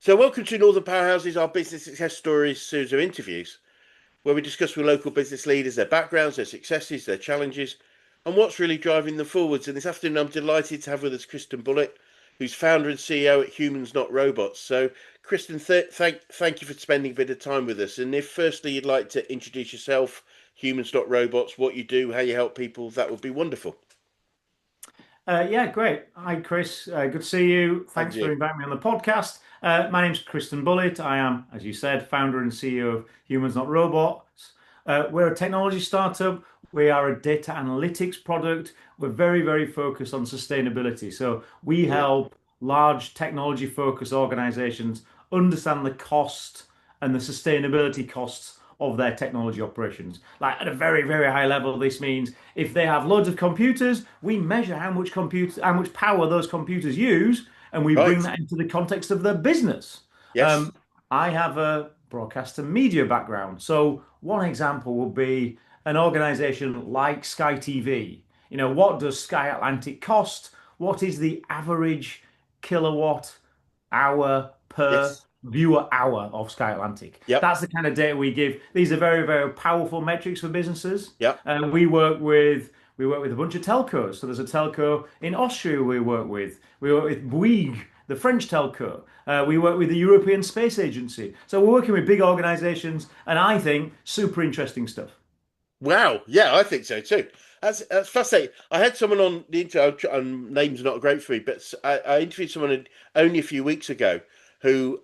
So, welcome to Northern Powerhouses, our business success stories series of interviews, where we discuss with local business leaders their backgrounds, their successes, their challenges, and what's really driving them forwards. And this afternoon, I'm delighted to have with us Kristan Bullett, who's founder and CEO at Humans Not Robots. So, Kristan, thank you for spending a bit of time with us. And if firstly you'd like to introduce yourself, Humans Not Robots, what you do, how you help people, that would be wonderful. Yeah, great. Hi, Chris. Good to see you. And Thanks for you. inviting me on the podcast. My name's Kristan Bullett. I am, as you said, founder and CEO of Humans Not Robots. We're a technology startup. We are a data analytics product. We're very, very focused on sustainability. So we Brilliant. help large technology focused organizations understand the cost and the sustainability costs of their technology operations. Like at a very, very high level, this means if they have loads of computers, we measure how much power those computers use, and we bring Right. that into the context of their business. Yes. Um, I have a broadcast and media background. So one example would be an organization like Sky TV. What does Sky Atlantic cost? What is the average kilowatt hour per Yes. viewer hour of Sky Atlantic? Yep. That's the kind of data we give. These are very, very powerful metrics for businesses. Yep. And we work with a bunch of telcos. So there's a telco in Austria we work with. We work with Bouygues, the French telco. We work with the European Space Agency. So we're working with big organizations, and I think super interesting stuff. Wow. Yeah, I think so too. That's fascinating. I had someone on the interview, and names are not great for me, but I interviewed someone only a few weeks ago who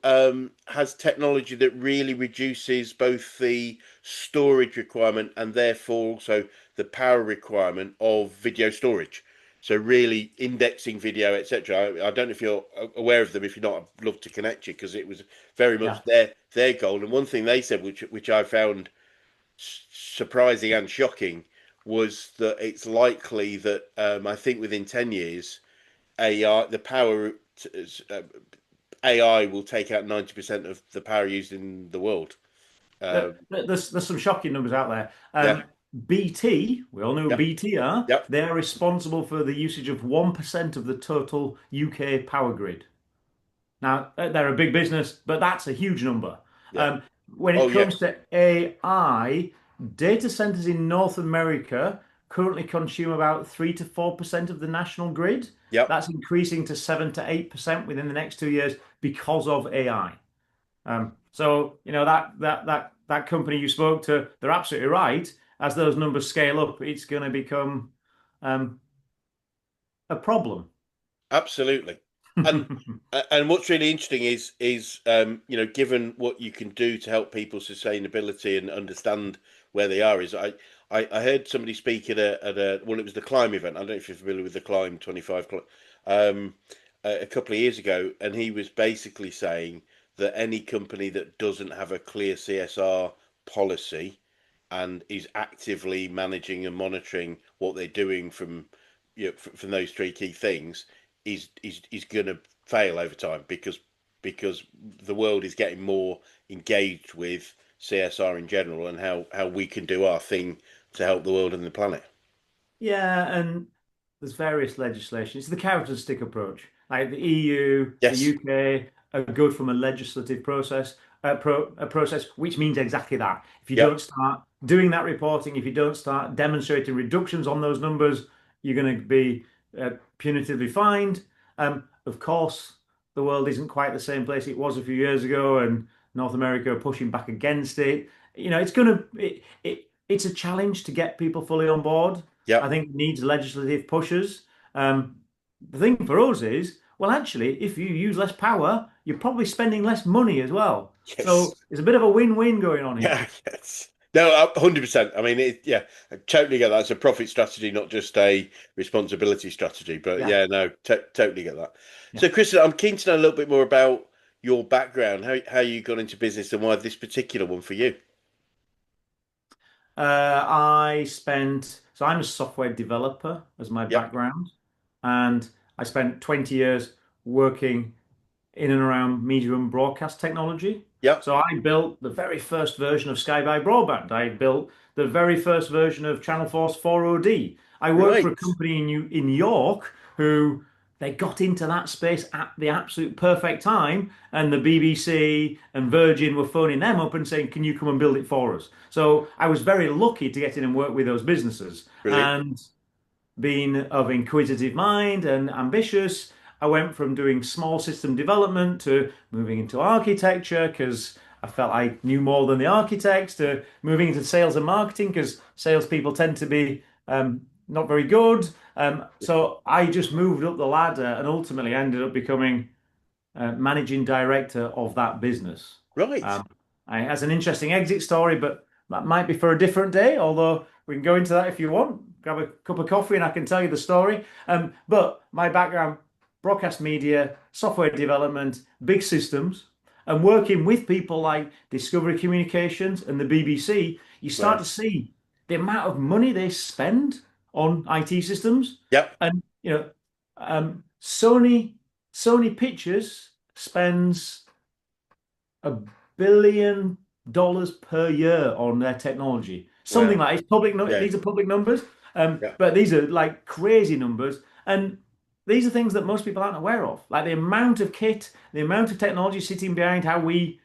has technology that really reduces both the storage requirement and therefore also the power requirement of video storage. So really indexing video, etc. I don't know if you're aware of them. If you're not, I'd love to connect you because it was very Yeah. much their goal. And one thing they said, which I found surprising and shocking, was that it's likely that I think within 10 years, AI, the power uh, AI will take out 90% of the power used in the world. Um, There's some shocking numbers out there. yeah, BT, we all know who yep, BT are. yep, They are responsible for the usage of 1% of the total UK power grid. Now, they're a big business, but that's a huge number. yeah. Um, when it Oh, yeah, comes to AI, data centers in North America currently consume about 3 to 4% of the national grid. yep, That's increasing to 7 to 8% within the next 2 years because of AI. So that company you spoke to, they're absolutely right. As those numbers scale up, it's going to become um, a problem. absolutely. And what's really interesting is given what you can do to help people sustainability and understand where they are, is I heard somebody speak at a well, it was the Climb event. I don't know if you're familiar with the Climb 25 um a couple of years ago, and he was basically saying that any company that doesn't have a clear CSR policy and is actively managing and monitoring what they're doing from those three key things is going to fail over time because the world is getting more engaged with CSR in general and how we can do our thing to help the world and the planet. Yeah, and there's various legislation. It's the carrot and stick approach. Like the EU, the Yes. UK are good from a legislative process, a process which means exactly that. If you don't Yep. start doing that reporting, if you don't start demonstrating reductions on those numbers, you're going to be punitively fined. Of course, the world isn't quite the same place it was a few years ago, and North America are pushing back against it. It's a challenge to get people fully on board. I Yep. think it needs legislative pushes. Um, the thing for us is, well, actually, if you use less power, you're probably spending less money as well. Yes. So it's a bit of a win-win going on here. Yeah. Yes. No, 100%. I mean, yeah, I totally get that. It's a profit strategy, not just a responsibility strategy. But Yeah, yeah, no, totally get that. yeah. So, Kristen, I'm keen to know a little bit more about your background, how you got into business, and why this particular one for you. So I'm a software developer as my Yep. background, and I spent 20 years working in and around media and broadcast technology. Yep. So I built the very first version of Sky by Broadband. I built the very first version of Channel 4's 4OD. I worked for a Right. company in York who they got into that space at the absolute perfect time, and the BBC and Virgin were phoning them up and saying, "Can you come and build it for us?" So I was very lucky to get in and work with those businesses. Brilliant. And being of inquisitive mind and ambitious, I went from doing small system development to moving into architecture because I felt I knew more than the architects, to moving into sales and marketing because salespeople tend to be not very good. So I just moved up the ladder and ultimately ended up becoming managing director of that business. Right. Um, has an interesting exit story, but that might be for a different day. Although we can go into that if you want. Grab a cup of coffee and I can tell you the story. But my background: broadcast media, software development, big systems, and working with people like Discovery Communications and the BBC. You start Wow. to see the amount of money they spend on IT systems, Yep. and Sony Pictures spends $1 billion per year on their technology. Something Wow. like it's public. Yeah. These are public numbers, Yeah. but these are like crazy numbers, and these are things that most people aren't aware of. Like the amount of kit, the amount of technology sitting behind how we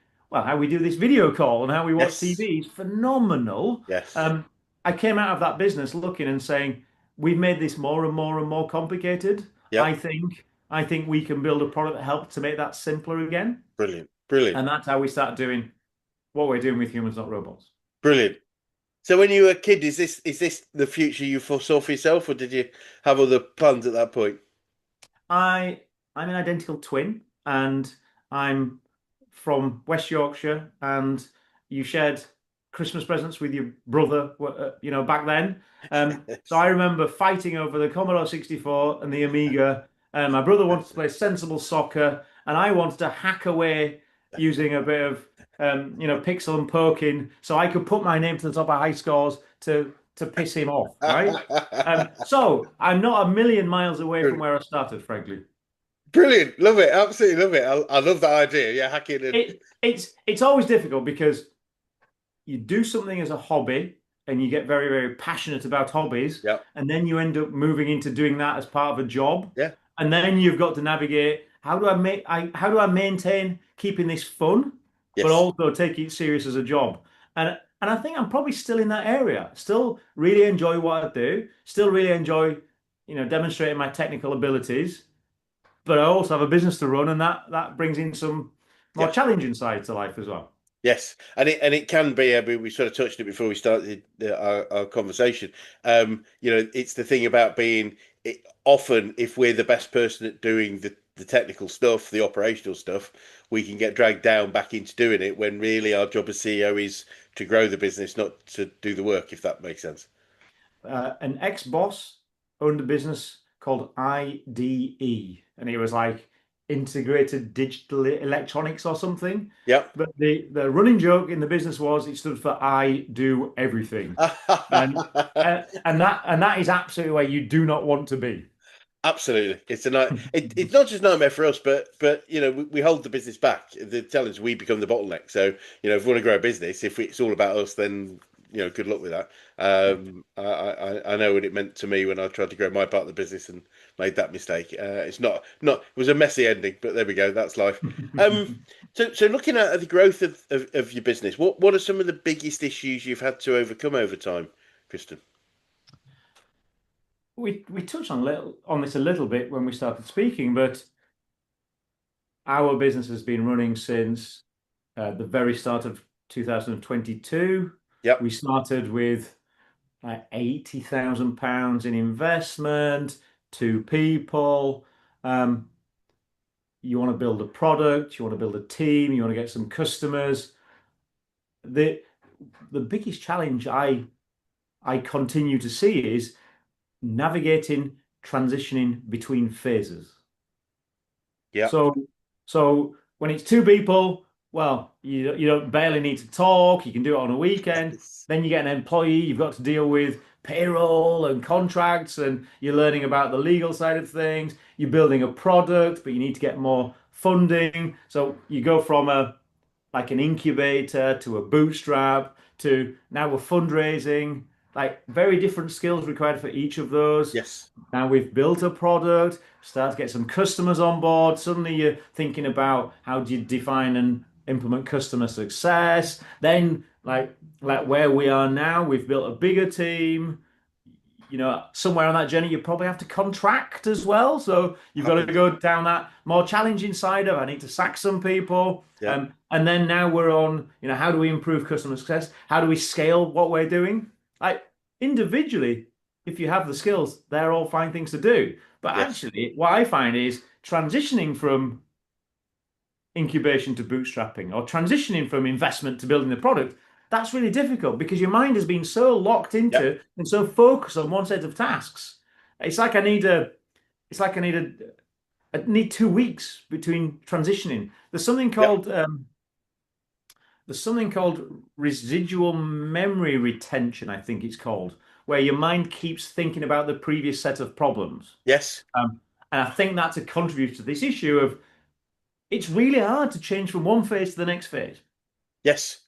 do this video call and how we watch Yes. TV is phenomenal. Yes. Um, I came out of that business looking and saying, we've made this more and more and more complicated. I Yep. think I think we can build a product that helps to make that simpler again. Brilliant. Brilliant. And that's how we start doing what we're doing with humans, not robots. Brilliant. So when you were a kid, is this the future you foresaw for yourself, or did you have other plans at that point? I I'm an identical twin, and I'm from West Yorkshire, and you shared Christmas presents with your brother, back then. So Yes. I remember fighting over the Commodore 64 and the Amiga. My brother wanted to play sensible soccer, and I wanted to hack away using a bit of, pixel and poking, so I could put my name to the top of high scores to piss him off, right? So I'm not a million miles away from Brilliant. where I started, frankly. Brilliant. Love it. Absolutely love it. I love that idea. Yeah, hacking and It's always difficult because you do something as a hobby and you get very, very passionate about hobbies, yeah, and then you end up moving into doing that as part of a job. yeah, And then you've got to navigate how do I maintain keeping this fun, but yes, also take it serious as a job. And I think I'm probably still in that area. Still really enjoy what I do, still really enjoy, demonstrating my technical abilities, but I also have a business to run, and that brings in some more yeah. challenging sides to life as well. Yes, and it can be. I mean, we sort of touched it before we started our conversation. It's the thing about being often if we're the best person at doing the technical stuff, the operational stuff, we can get dragged down back into doing it when really our job as CEO is to grow the business, not to do the work, if that makes sense. An ex-boss owned a business called IDE, and it was like integrated digital electronics or something. Yep. But the running joke in the business was it stood for I do everything, and and that is absolutely where you do not want to be. Absolutely, it's a night. It's not just nightmare for us, but we hold the business back. The challenge we become the bottleneck. So if we want to grow a business, if it's all about us, then good luck with that. I know what it meant to me when I tried to grow my part of the business and made that mistake. It's not it was a messy ending, but there we go. That's life. Um, so looking at the growth of your business, what are some of the biggest issues you've had to overcome over time, Kristen? We touched on this a little bit when we started speaking, but our business has been running since the very start of 2022. Yep. We started with £80,000 in investment, two people. Um, you want to build a product, you want to build a team, you want to get some customers. The the biggest challenge I continue to see is navigating transitioning between phases. Yep. So, so when it's two people, well, you don't barely need to talk. You can do it on a weekend. Then you get an employee. You've got to deal with payroll and contracts, and you're learning about the legal side of things. You're building a product, but you need to get more funding. So you go from a like an incubator to a bootstrap to now we're fundraising. like very different skills required for each of those. Yes. Now we've built a product, start to get some customers on board. Suddenly you're thinking about how do you define and implement customer success. Then like where we are now, we've built a bigger team. Somewhere on that journey, you probably have to contract as well. So you've got to Happens. go down that more challenging side of I need to sack some people. Yeah. And then now we're on, how do we improve customer success? How do we scale what we're doing? Like individually, if you have the skills, they're all fine things to do. But Yes. actually, what I find is transitioning from incubation to bootstrapping or transitioning from investment to building the product, that's really difficult because your mind has been so locked Yeah. into and so focused on one set of tasks. It's like I need a, it's like I need 2 weeks between transitioning. Yeah. There's something called residual memory retention, I think it's called, where your mind keeps thinking about the previous set of problems. Yes. And I think that's a contributor to this issue of it's really hard to change from one phase to the next phase. Yes.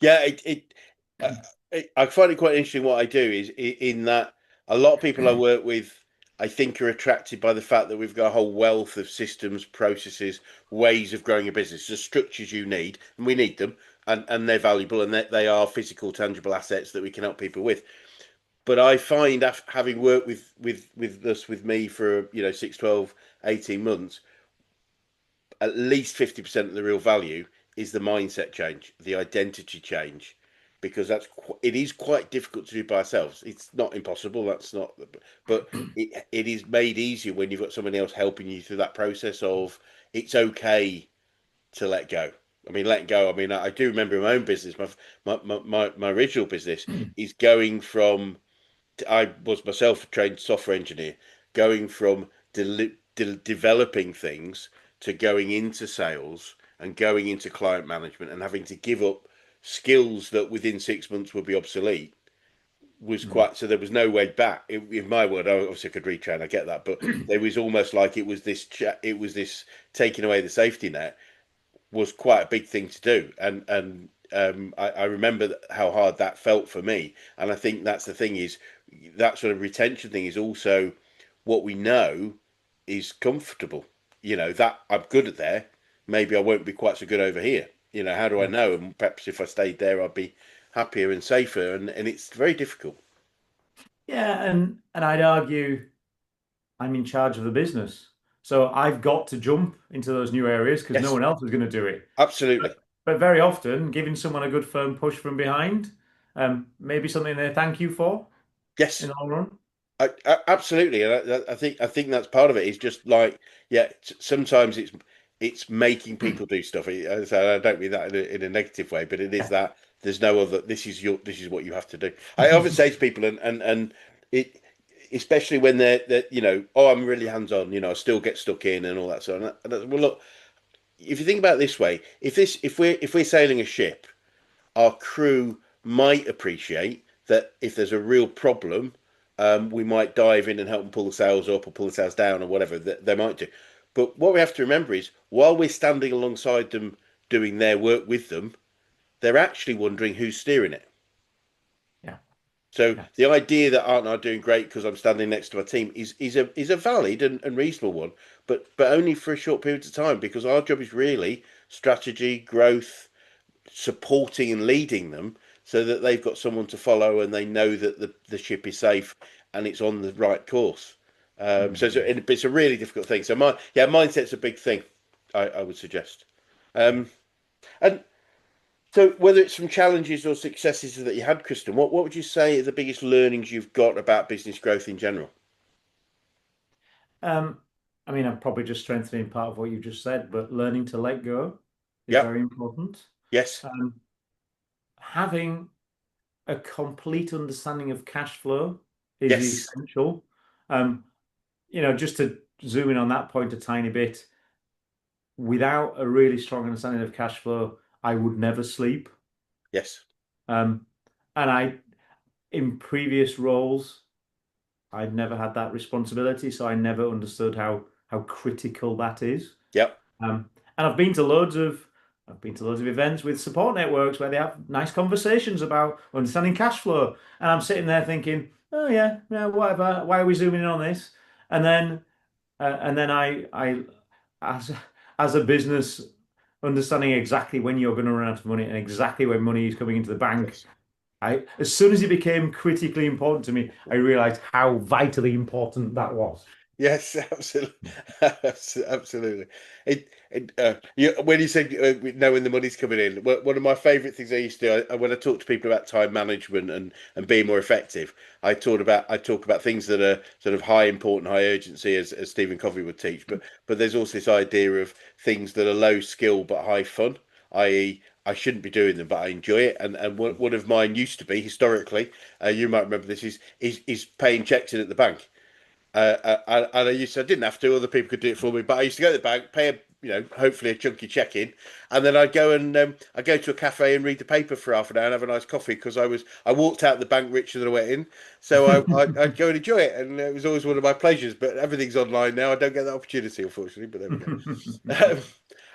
Yeah. Uh, I find it quite interesting. What I do is in that a lot of people I work with, I think, are attracted by the fact that we've got a whole wealth of systems, processes, ways of growing a business, the structures you need, and we need them, and they're valuable, and they are physical, tangible assets that we can help people with. But I find having worked with me for 6, 12, 18 months, at least 50% of the real value is the mindset change, the identity change, because it is quite difficult to do by ourselves. It's not impossible. That's not, but it is made easier when you've got somebody else helping you through that process of it's okay to let go. I mean, let go. I mean, I do remember in my own business, my original business is going from I was myself a trained software engineer, going from developing things to going into sales and going into client management and having to give up skills that within 6 months would be obsolete was Mm. quite so there was no way back in my world. I obviously could retrain, I get that, but there was almost like it was this taking away the safety net was quite a big thing to do, and I remember how hard that felt for me. And I think that's the thing is that sort of retention thing is also what we know is comfortable. That I'm good at there. Maybe I won't be quite so good over here. How do I Yeah. know? And perhaps if I stayed there, I'd be happier and safer. And it's very difficult. Yeah, and I'd argue I'm in charge of the business. So I've got to jump into those new areas because no Yes, one else is going to do it. absolutely. But very often, giving someone a good firm push from behind, maybe something they thank you for in Yes. the long run. Absolutely, and I think that's part of it. Is just like sometimes it's making people do stuff. I don't mean that in a negative way, but it is Yeah. that there's no other. This is what you have to do. I often say to people, and it especially when they're oh, I'm really hands on. I still get stuck in and all that sort of. Well, look, if you think about it this way, if we're sailing a ship, our crew might appreciate that if there's a real problem, we might dive in and help them pull the sails up or pull the sails down or whatever that they might do. But what we have to remember is while we're standing alongside them doing their work with them, they're actually wondering who's steering it. Yeah. So Yeah. the idea that aren't I doing great because I'm standing next to my team is a valid and reasonable one, but only for a short period of time because our job is really strategy, growth, supporting and leading them so that they've got someone to follow and they know that the ship is safe and it's on the right course. It's a really difficult thing. So mindset's a big thing. I would suggest. Um, and so whether it's from challenges or successes that you had, Kristen, what would you say are the biggest learnings you've got about business growth in general? Um, I mean, I'm probably just strengthening part of what you just said, but learning to let go is Yep. very important. Yes. Having a complete understanding of cash flow is Yes. essential. Um, just to zoom in on that point a tiny bit, without a really strong understanding of cash flow, I would never sleep. Yes. Um, and in previous roles, I'd never had that responsibility, so I never understood how critical that is. Yep. Um, and I've been to loads of I've been to loads of events with support networks where they have nice conversations about understanding cash flow, and I'm sitting there thinking, oh yeah, yeah, whatever. Why are we zooming in on this? And then as as a business, understanding exactly when you're going to run out of money and exactly when money is coming into the bank. Yes. As soon as it became critically important to me, I realized how vitally important that was. Yes, absolutely, absolutely. When you said knowing the money's coming in, one of my favourite things I used to do when I talk to people about time management and being more effective, I talk about things that are sort of high important, high urgency, as Stephen Covey would teach. But there's also this idea of things that are low skill but high fun, i.e. I shouldn't be doing them, but I enjoy it. And one of mine used to be historically, you might remember this is paying checks in at the bank. And I didn't have to, other people could do it for me, but I used to go to the bank, pay hopefully a chunky check in, and then I'd go to a cafe and read the paper for half an hour and have a nice coffee because I walked out the bank richer than I went in, so I'd go and enjoy it, and it was always one of my pleasures. But everything's online now; I don't get that opportunity, unfortunately. But there we go.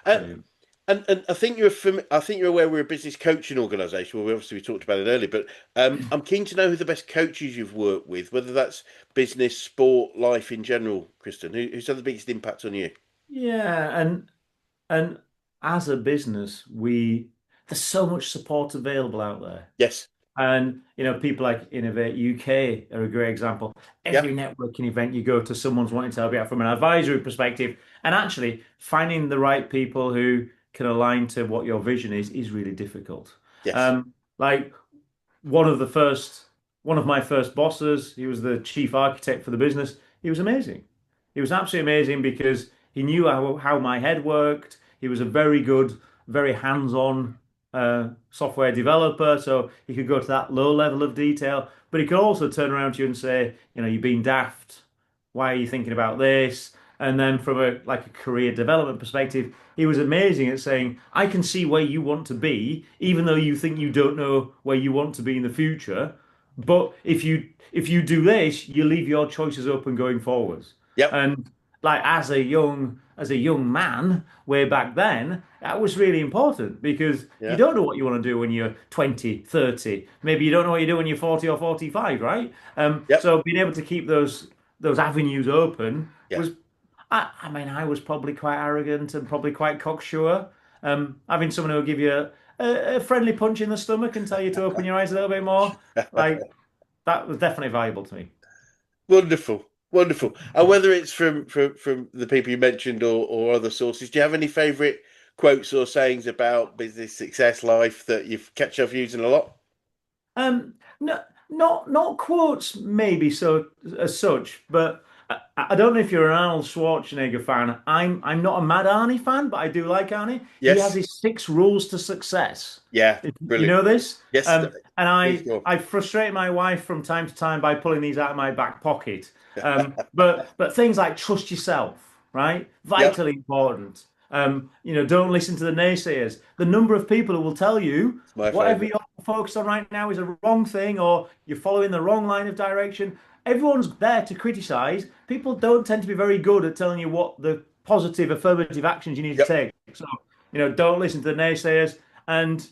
Um, Brilliant. and I think you're aware we're a business coaching organisation. Well, we talked about it earlier, but I'm keen to know who the best coaches you've worked with, whether that's business, sport, life in general. Kristen, who's had the biggest impact on you? Yeah, and as a business, we there's so much support available out there. Yes, And people like Innovate UK are a great example. yeah, Every networking event you go to, someone's wanting to help you out from an advisory perspective. And actually, finding the right people who can align to what your vision is really difficult. yes, Like one of the first, one of my first bosses, he was the chief architect for the business. He was amazing. He was absolutely amazing because he knew how my head worked. He was a very good, very hands-on software developer, so he could go to that low level of detail. But he could also turn around to you and say, you've been daft. Why are you thinking about this? And then from a career development perspective, he was amazing at saying, I can see where you want to be, even though you think you don't know where you want to be in the future. But if you do this, you leave your choices open going forwards. yep, And like as a young man way back then, that was really important because you yeah, don't know what you want to do when you're 20, 30. Maybe you don't know what you do when you're 40 or 45, right? yep, So being able to keep those avenues open yeah. was I mean, I was probably quite arrogant and probably quite cocksure. Having someone who'll give you a friendly punch in the stomach and tell you to open your eyes a little bit more, like that was definitely valuable to me. Wonderful, wonderful. And whether it's from the people you mentioned or other sources, do you have any favourite quotes or sayings about business success, life that you've catch yourself using a lot? No, not quotes maybe so as such, but I don't know if you're an Arnold Schwarzenegger fan. I'm not a mad Arnie fan, but I do like Arnie. He has Yes, his 6 rules to success. yeah, You brilliant. know this? Yes, And please I go. I frustrate my wife from time to time by pulling these out of my back pocket. But things like trust yourself, right? Yep, Vitally important. Don't listen to the naysayers. The number of people who will tell you it's my whatever favourite. you're focused on right now is a wrong thing or you're following the wrong line of direction. Everyone's there to criticize. People don't tend to be very good at telling you what the positive affirmative actions you need to Yep, take. So, don't listen to the naysayers. And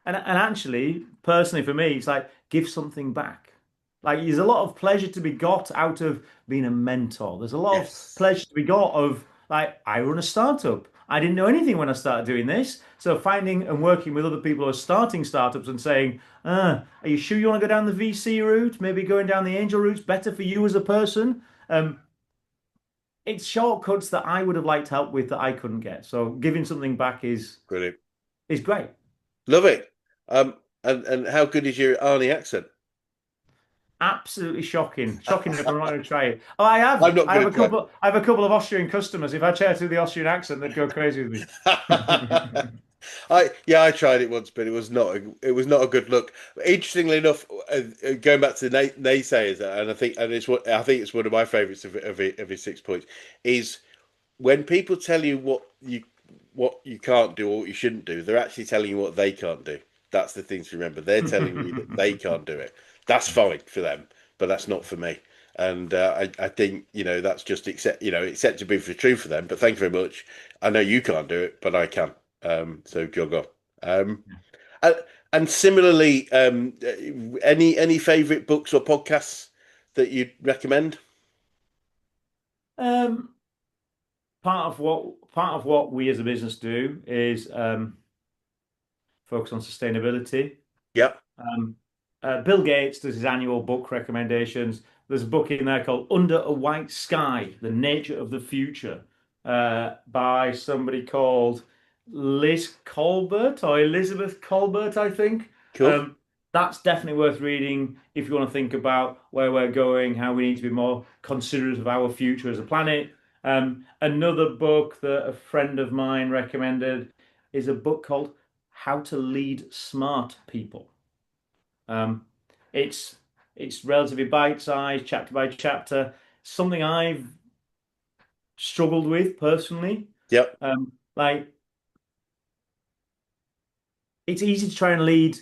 actually, personally for me, it's like give something back. Like there's a lot of pleasure to be got out of being a mentor. There's a lot of yes, pleasure to be got of like I run a startup. I didn't know anything when I started doing this. So finding and working with other people who are starting startups and saying, are you sure you want to go down the VC route? Maybe going down the angel route's better for you as a person. It's shortcuts that I would have liked help with that I couldn't get. So giving something back brilliant. is great. Love it. And how good is your Arnie accent? Absolutely shocking. Shocking if I'm not going to try it. Oh, I have. I'm not I have going a to try. couple. I have a couple of Austrian customers. If I tried to do the Austrian accent, they'd go crazy with me. I tried it once, but it was not a good look. Interestingly enough, going back to the naysayers, and I think it's one of my favourites of his 6 points is when people tell you what you can't do or what you shouldn't do, they're actually telling you what they can't do. That's the thing to remember. They're telling you that they can't do it. That's fine for them, but that's not for me. And I think that's just accept to be for true for them. But thank you very much. I know you can't do it, but I can. So jog on. And, and similarly, any favorite books or podcasts that you'd recommend? Um, part of what we as a business do is focus on sustainability. Yeah, Um, Bill Gates does his annual book recommendations. There's a book in there called Under a White Sky: The Nature of the Future, by somebody called Liz Colbert or Elizabeth Colbert, I think. cool. Um, that's definitely worth reading if you want to think about where we're going, how we need to be more considerate of our future as a planet. Another book that a friend of mine recommended is a book called How to Lead Smart People. Um, it's it's relatively bite-sized, chapter by chapter. Something I've struggled with personally. Yep, Like it's easy to try and lead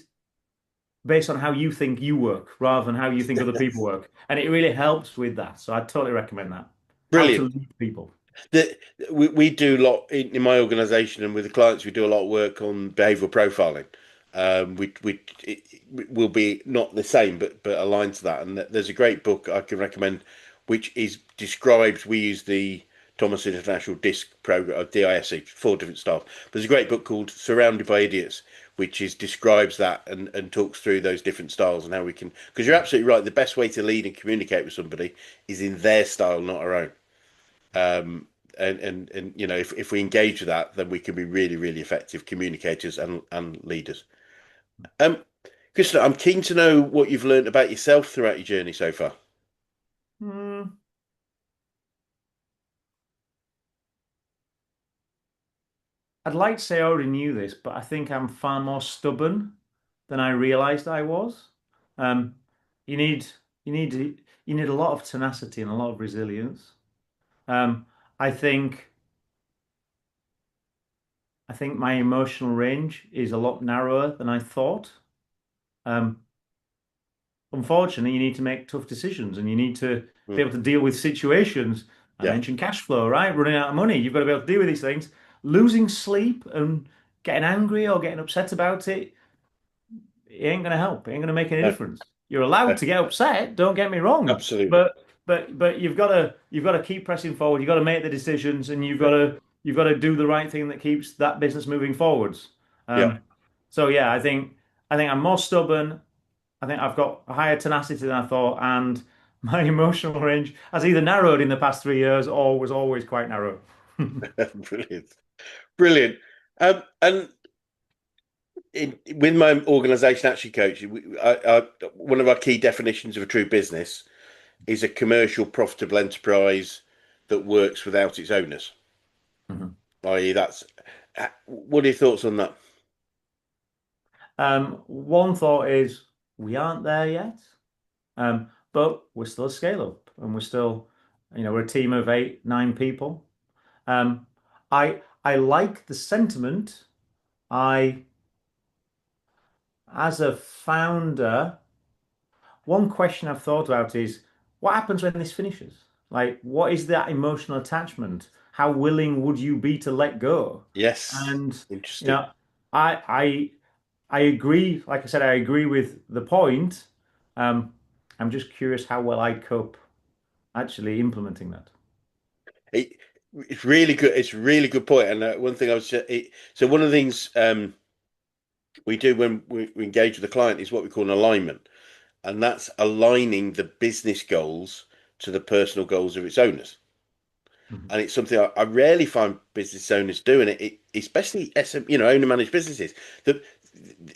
based on how you think you work rather than how you think other people work, and it really helps with that. So I totally recommend that. How to brilliant. lead people. The, we do a lot in my organization and with the clients. We do a lot of work on behavioral profiling. It will be not the same, but aligned to that. And there's a great book I can recommend, which is describes. We use the Thomas International DISC program, or DISC, four different styles. But there's a great book called Surrounded by Idiots, which is describes that and talks through those different styles and how we can. Because you're absolutely right. The best way to lead and communicate with somebody is in their style, not our own. Um, and you know, if we engage with that, then we can be really, really effective communicators and leaders. Um, Kristan, I'm keen to know what you've learned about yourself throughout your journey so far. Hmm. I'd like to say I already knew this, but I think I'm far more stubborn than I realized I was. Um, you need you need you need a lot of tenacity and a lot of resilience. Um, I think I think my emotional range is a lot narrower than I thought. Um, Unfortunately, you need to make tough decisions and you need to be Mm, able to deal with situations. I yeah, mentioned cash flow, right? Running out of money. You've got to be able to deal with these things. Losing sleep and getting angry or getting upset about it, it ain't going to help. It ain't going to make any no, difference. You're allowed no, to get upset, don't get me wrong, absolutely. but you've got to keep pressing forward. You've got to make the decisions and you've got to do the right thing that keeps that business moving forwards. Yeah, Um, so yeah, I think I'm more stubborn. I think I've got a higher tenacity than I thought, and my emotional range has either narrowed in the past 3 years or was always quite narrow. brilliant, brilliant. And with my organisation, actually, coach, one of our key definitions of a true business is a commercial, profitable enterprise that works without its owners. Mhm. I.e., that's what are your thoughts on that? One thought is we aren't there yet, but we're still a scale up, and we're a team of 8, 9 people. I like the sentiment. I, as a founder, one question I've thought about is what happens when this finishes? Like, what is that emotional attachment? How willing would you be to let go? Yes, And you interesting. know, I I I agree. Like I said, I agree with the point. Um, I'm just curious how well I'd cope actually implementing that. It, it's really good. It's a really good point. And one thing I was so one of the things we do when we engage with the client is what we call an alignment, and that's aligning the business goals to the personal goals of its owners. Mhm. And it's something I rarely find business owners doing it, especially SM, owner managed businesses. That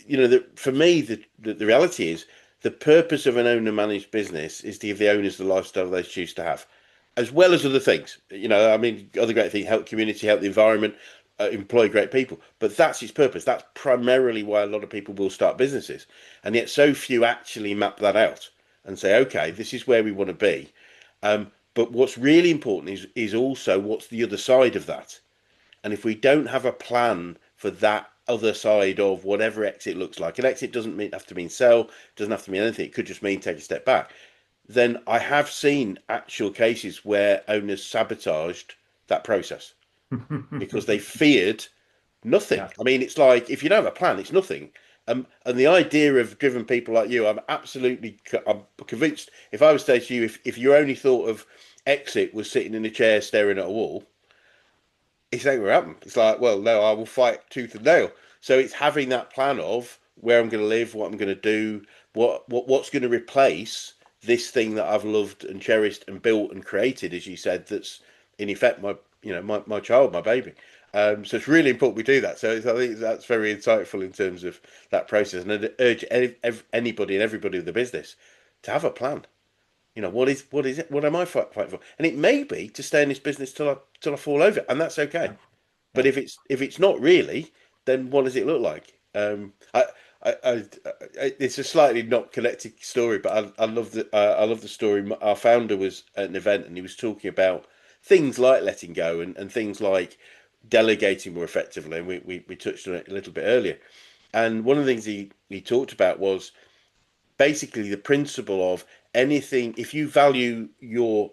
that for me, the reality is the purpose of an owner managed business is to give the owners the lifestyle they choose to have, as well as other things. I mean, other great things: help community, help the environment, employ great people. But that's its purpose. That's primarily why a lot of people will start businesses, and yet so few actually map that out and say, okay, this is where we want to be. But what's really important is also what's the other side of that. And if we don't have a plan for that other side of whatever exit looks like, an exit doesn't have to mean sell, doesn't have to mean anything. It could just mean take a step back. Then I have seen actual cases where owners sabotaged that process because they feared Nothing. Yeah. I mean, it's like if you don't have a plan, it's nothing. And the idea of driven people like you, I'm convinced. If I was to say to you, if your only thought of exit was sitting in a chair staring at a wall, it's not going to happen. It's like, well, no, I will fight tooth and nail. So it's having that plan of where I'm going to live, what I'm going to do, what's going to replace this thing that I've loved and cherished and built and created, as you said. That's in effect my child, my baby. So it's really important we do that. So I think that's very insightful in terms of that process. And I'd urge anybody and everybody in the business to have a plan. What is it? What am I fighting for? And it may be to stay in this business till I fall over, and that's okay. Yeah. But Yeah. if it's not really, then what does it look like? It's a slightly not connected story, but I love the story. Our founder was at an event and he was talking about things like letting go and things like delegating more effectively. And we touched on it a little bit earlier. And one of the things he talked about was basically the principle of anything. If you value your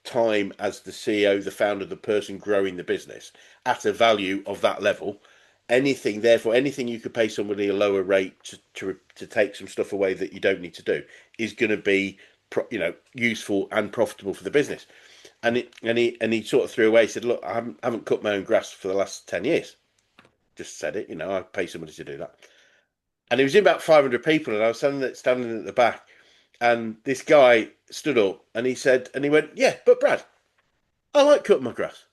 time as the CEO, the founder, the person growing the business at a value of that level, anything you could pay somebody a lower rate to take some stuff away that you don't need to do is going to be useful and profitable for the business. And he sort of threw away. He said, "Look, I haven't cut my own grass for the last 10 years." Just said it. I pay somebody to do that. And he was in about 500 people, and I was standing at the back, and this guy stood up and he went, "Yeah, but Brad, I like cutting my grass."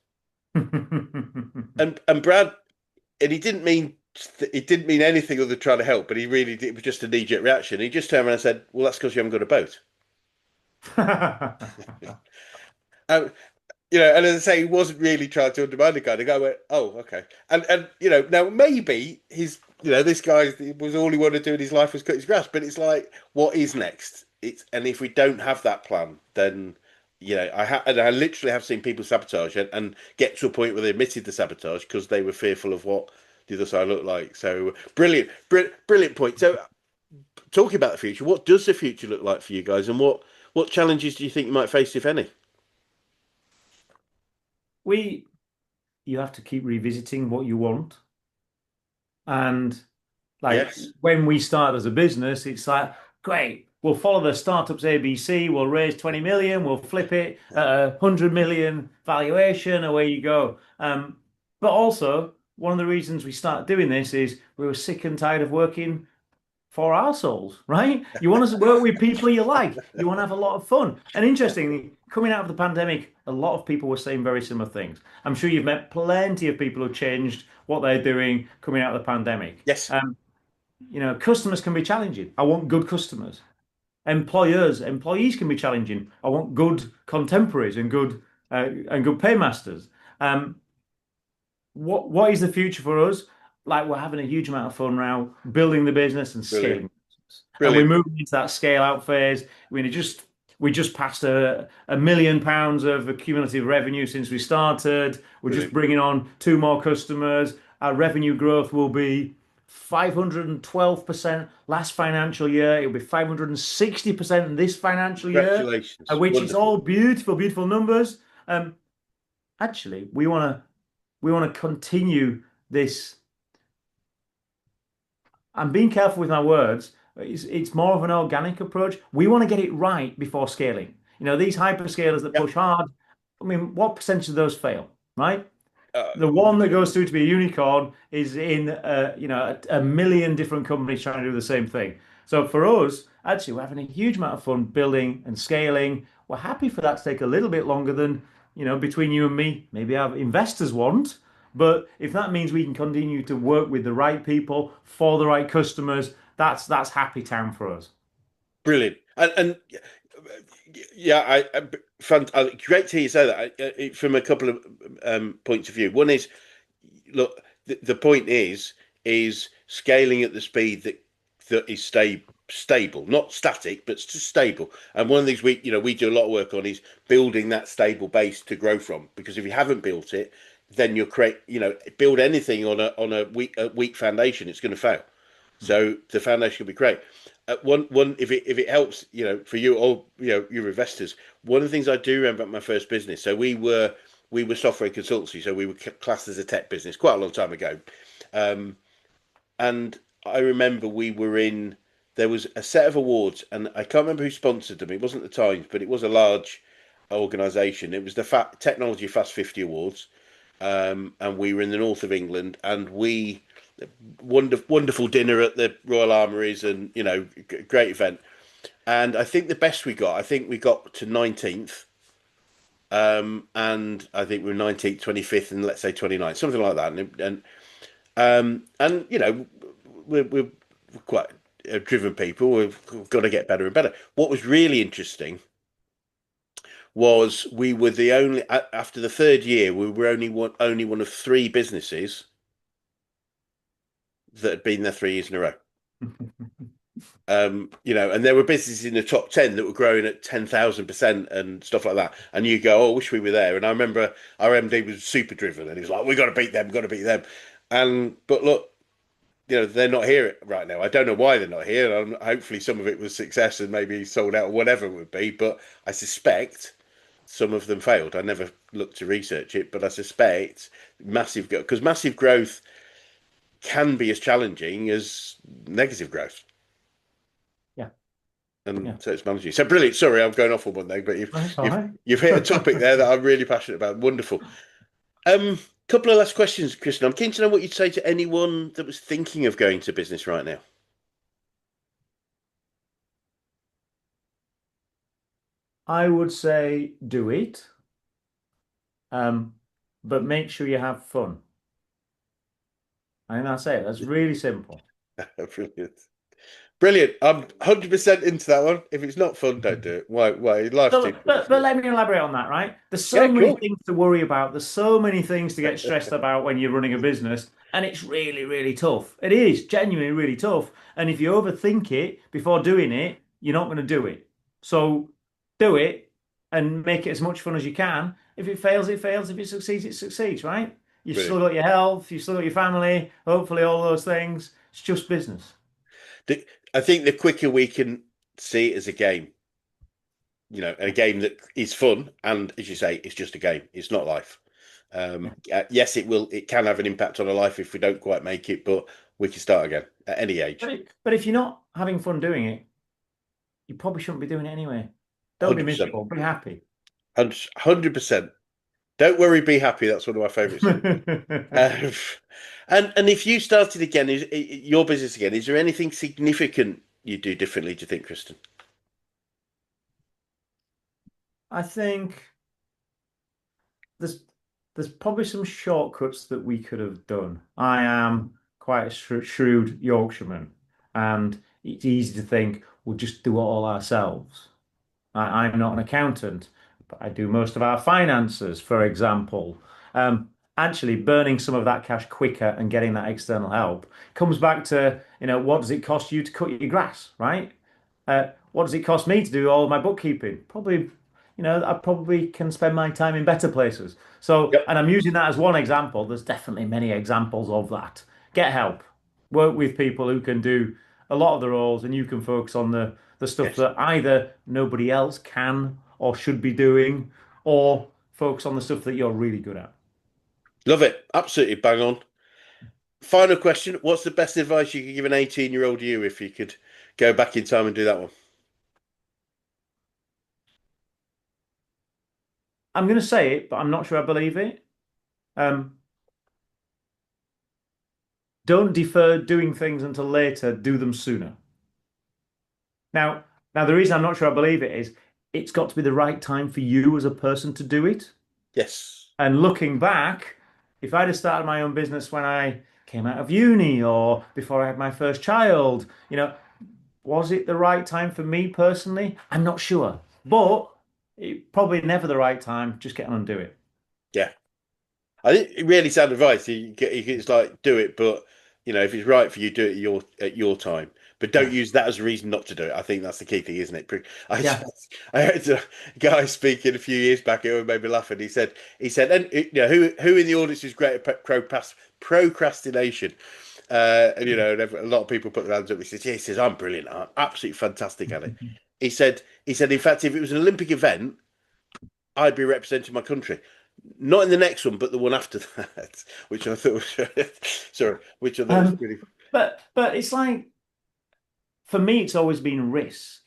And Brad, and he didn't mean anything other than trying to help, but he really did. It was just a knee-jerk reaction. He just turned around and said, "Well, that's because you haven't got a boat." Um, and as I say, he wasn't really trying to undermine the guy. The guy went, "Oh, okay." And now maybe this guy was all he wanted to do in his life was cut his grass, but it's like, what is next? And if we don't have that plan, then I literally have seen people sabotage and get to a point where they admitted the sabotage because they were fearful of what the other side looked like. So brilliant point. So talking about the future, what does the future look like for you guys, and what challenges do you think you might face, if any? we you have to keep revisiting what you want. And like Yes, when we start as a business, it's like, great, we'll follow the startups ABC, we'll raise 20 million, we'll flip it at 100 million valuation, away you go. But also, one of the reasons we started doing this is we were sick and tired of working for our souls, right? You want to work with people you like. You want to have a lot of fun. And interestingly, coming out of the pandemic, a lot of people were saying very similar things. I'm sure you've met plenty of people who changed what they're doing coming out of the pandemic. yes, Customers can be challenging. I want good customers. Employees can be challenging. I want good contemporaries and good paymasters. Um, what is the future for us? Like we're having a huge amount of fun now, building the business and brilliant, scaling the business. And we're brilliant, moving into that scale out phase. We just passed £1 million of cumulative revenue since we started. We're just brilliant. bringing on two more customers. Our revenue growth will be 512% last financial year. It'll be 560% this financial year, Congratulations, which is wonderful, all beautiful, beautiful numbers. Um, Actually, we want to continue this. I'm being careful with my words. It's more of an organic approach. We want to get it right before scaling. These hyperscalers that yeah. push hard, I mean, what percentage of those fail, right? Uh, The one that goes through to be a unicorn is in a million different companies trying to do the same thing. So for us, actually, we're having a huge amount of fun building and scaling. We're happy for that to take a little bit longer than, between you and me, maybe our investors want. But if that means we can continue to work with the right people for the right customers, that's happy town for us. Brilliant, and yeah, great to hear you say that. From a couple of points of view. One is, look, the point is scaling at the speed that is stable, not static, but just stable. And one of these we do a lot of work on is building that stable base to grow from. Because if you haven't built it, then build anything on a weak foundation, it's going to fail. So the foundation can be great. One if it helps, for you or your investors. One of the things I do remember about my first business. So we were we were software consultancy, so we were classed as a tech business quite a long time ago. Um, and I remember we were in. There was a set of awards, and I can't remember who sponsored them. It wasn't the Times, but it was a large organisation. It was the Technology Fast 50 Awards, and we were in the north of England, and we wonderful dinner at the Royal Armouries, and great event. And I think the best we got, I think we got to 19th, and I think we were 19th, 25th, and let's say 29th, something like that. And we're quite driven people. We've got to get better and better. What was really interesting was we were the only after the third year we were only one of three businesses that had been there 3 years in a row. And there were businesses in the top 10 that were growing at 10,000% and stuff like that. And you go, oh, I wish we were there. And I remember our MD was super driven, and he was like, we got to beat them, got to beat them. But look, they're not here right now. I don't know why they're not here. Hopefully some of it was success and maybe sold out or whatever it would be. But I suspect some of them failed. I never looked to research it, but I suspect because massive growth can be as challenging as negative growth. Yeah. And Yeah. so it's managing. So brilliant. Sorry, I'm going off on one thing, but you've That's all you've right. you've hit a topic there that I'm really passionate about. Wonderful. Couple of last questions, Kristan. I'm keen to know what you'd say to anyone that was thinking of going to business right now. I would say do it, um, but make sure you have fun. I think that's it. That's really simple. Brilliant. Brilliant. I'm 100% into that one. If it's not fun, don't do it. Why? Why? Life's too So, short, but isn't it? let me elaborate on that, right? There's so Yeah, many cool. things to worry about. There's so many things to get stressed about when you're running a business, and it's really, really tough. It is genuinely really tough. And if you overthink it before doing it, you're not going to do it. So do it and make it as much fun as you can. If it fails, it fails. If it succeeds, it succeeds, right? You've still Brilliant. got your health, you've still got your family, hopefully all those things. It's just business. The, I think the quicker we can see it as a game, and a game that is fun, and as you say, it's just a game. It's not life. Yeah. Yes, it will. It can have an impact on our life if we don't quite make it, but we can start again at any age. But if you're not having fun doing it, you probably shouldn't be doing it anyway. Don't be 100%. miserable. Be happy. 100%. Don't worry, be happy. That's one of my favourite sayings. Um, and if you started again, your business again, is there anything significant you do differently, do you think, Kristan? I think there's there's probably some shortcuts that we could have done. I am quite a shrewd Yorkshireman, and it's easy to think we'll just do it all ourselves. I'm not an accountant, but I do most of our finances, for example. Actually, burning some of that cash quicker and getting that external help comes back to, what does it cost you to cut your grass, right? What does it cost me to do all of my bookkeeping? Probably, I probably can spend my time in better places. So, Yep. and I'm using that as one example. There's definitely many examples of that. Get help. Work with people who can do a lot of the roles, and you can focus on the stuff Yes. that either nobody else can or should be doing, or focus on the stuff that you're really good at. Love it. Absolutely bang on. Final question. What's the best advice you could give an 18-year-old you if you could go back in time and do that one? I'm going to say it, but I'm not sure I believe it. Um, don't defer doing things until later, do them sooner. Now, now the reason I'm not sure I believe it is it's got to be the right time for you as a person to do it. Yes. And looking back, if I'd have started my own business when I came out of uni or before I had my first child, was it the right time for me personally? I'm not sure. But it probably never the right time. Just get on and do it. Yeah. I think it really sound advice. It's like do it, but if it's right for you, do it at your time. But don't Yeah. use that as a reason not to do it. I think that's the key thing, isn't it? I Yeah. I heard a guy speaking a few years back. It made me laugh, and he said, and who in the audience is great at procrastination? And a lot of people put their hands up. He says, yeah, he says I'm brilliant. I'm absolutely fantastic at it. He said, in fact, if it was an Olympic event, I'd be representing my country. Not in the next one, but the one after that, which I thought was sorry, which I thought was Um, really but it's like for me, it's always been risk.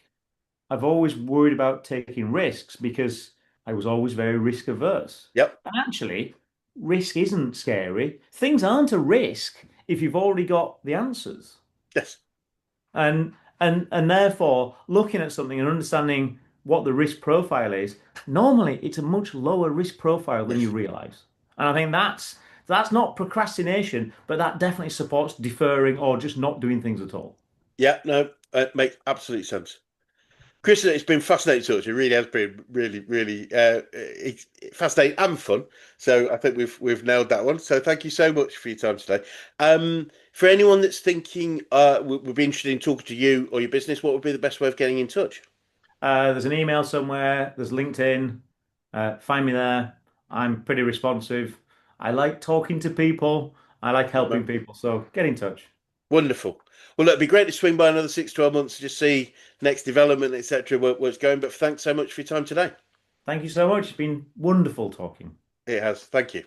I've always worried about taking risks because I was always very risk averse. yep, And actually, risk isn't scary. Things aren't a risk if you've already got the answers. yes, And therefore, looking at something and understanding what the risk profile is, normally it's a much lower risk profile than you yes, realize. And I think that's not procrastination, but that definitely supports deferring or just not doing things at all. yeah. No, it makes absolute sense. Chris, it's been fascinating to talk to you. It really has been really it's fascinating and fun. So I think we've nailed that one. So thank you so much for your time today. For anyone that's thinking would be interested in talking to you or your business, what would be the best way of getting in touch? There's an email somewhere, there's LinkedIn. Find me there. I'm pretty responsive. I like talking to people. I like Good man. helping people. So get in touch. Wonderful. Well, look, it'd be great to swing by another 6, 12 months to just see next development, etc., where it's going. But thanks so much for your time today. Thank you so much. It's been wonderful talking. It has. Thank you.